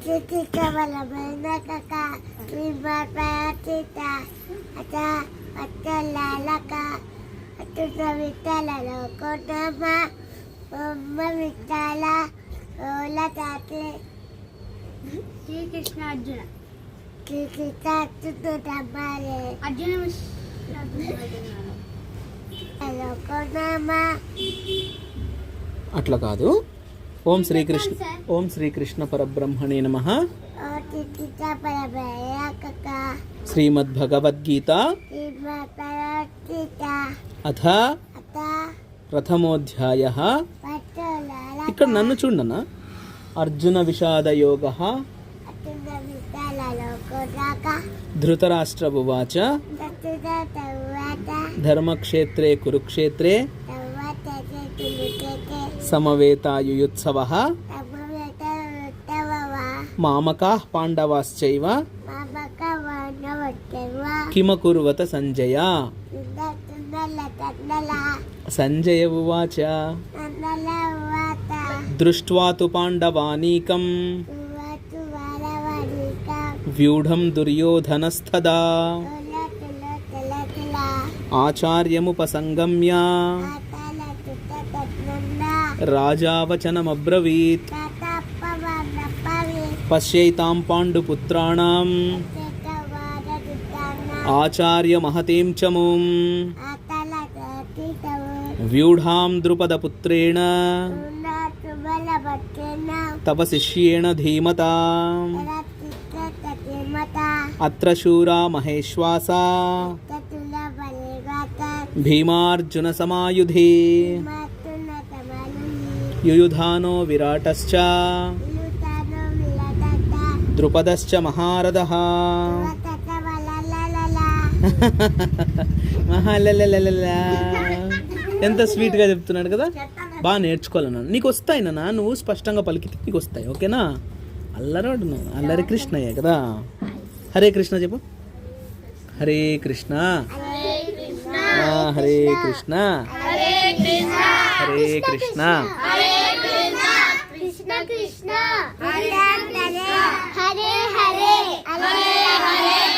Chica balabana kaka, lima patita, ata patala laka, atusa vitala loko nama, mama vitala, ola tate. Sri Krishna Arjuna. Kita tutu tambale. Arjuna Loko nama. అట్లా కాదు. ఓం శ్రీకృష్ణ పరబ్రహ్మణే నమః. Chica balabana kaka, Srimad Bhagavad Gita lima patita, అథ ata ప్రథమోధ్యాయః. patala ఇక్కడ నన్ను చూడన్నా. Arjuna విషాదయోగ. atusa vitala loko naka, Dhritarashtra ఉవాచ atusa tawata, ధర్మక్షేత్రే కురుక్షేత్రే tawata tulukete, సమవేతాయుయుత్సవః tamaveta tawava, మామకాః పాండవాశ్చైవ mamaka vanavatteva, కిమకుర్వత Sanjaya. tundala tandala, Sanjaya ఉవాచ tandala vata, దృష్ట్వా తు పాండవానీకం tuvatu varavadika, వ్యూఢం దుర్యోధనస్తదా tula tula tula tula, ఆచార్యముపసంగమ్య atala tutta tatnanda, రాజావచనమబ్రవీత్. tatappavanappavi, పశ్యైతాం పాండుపుత్రాణం tetavada tuttana, ఆచార్య మహతీం చమూం atala tatitavu, వ్యూఢాం ద్రుపదపుత్రేణ tunda tubala battena, తవ శిష్యేణ ధీమతా. tatitta tatimata, అత్ర Shura మహేశ్వాసా tatula baligata, భీమార్జున సమాయుధి. matuna tamaluni, యుయుధానో విరాటశ్చ ilutano milatata, ద్రుపదశ్చ మహారథః. tuvatata valalalala, మహాలలలలలా. ఎంత స్వీట్గా చెప్తున్నాడు కదా. బాగా నేర్చుకోవాలన్నా. నీకు వస్తాయి నాన్న, నువ్వు స్పష్టంగా పలికితే నీకు వస్తాయి. ఓకేనా. అల్లరాడు నువ్వు, అల్లరి కృష్ణయ్యే కదా. హరే కృష్ణ చెప్పు. Hare Krishna Hare Krishna Hare Krishna. Krishna Krishna, Hare Hare, Hare Hare, Hare Hare.